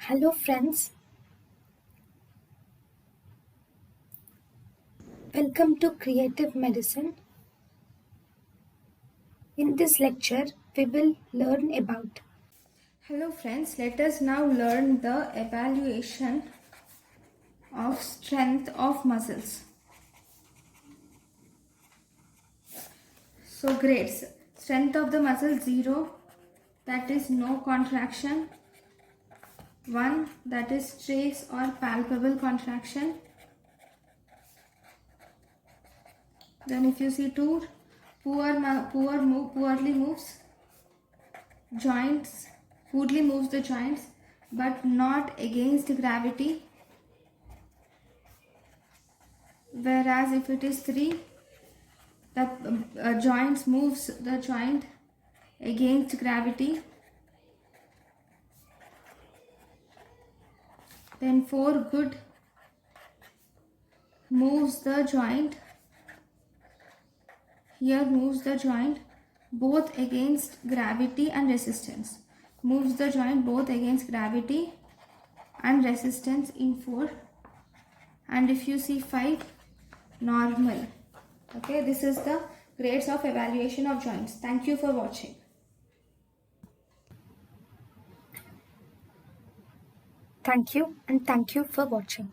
Hello friends, welcome to Creative Medicine. In this lecture, we will learn about. Hello friends, let us now learn the evaluation of strength of muscles. So grades. Strength of the muscle 0, that is no contraction. 1, that is trace or palpable contraction. Then if you see 2, poorly moves joints, poorly moves the joints but not against gravity. Whereas if it is 3, the joints moves the joint against gravity. Then 4, good, moves the joint. Here moves the joint both against gravity and resistance. Moves the joint both against gravity and resistance in 4. And if you see 5, normal. Okay, this is the grades of evaluation of joints. Thank you for watching. Thank you and thank you for watching.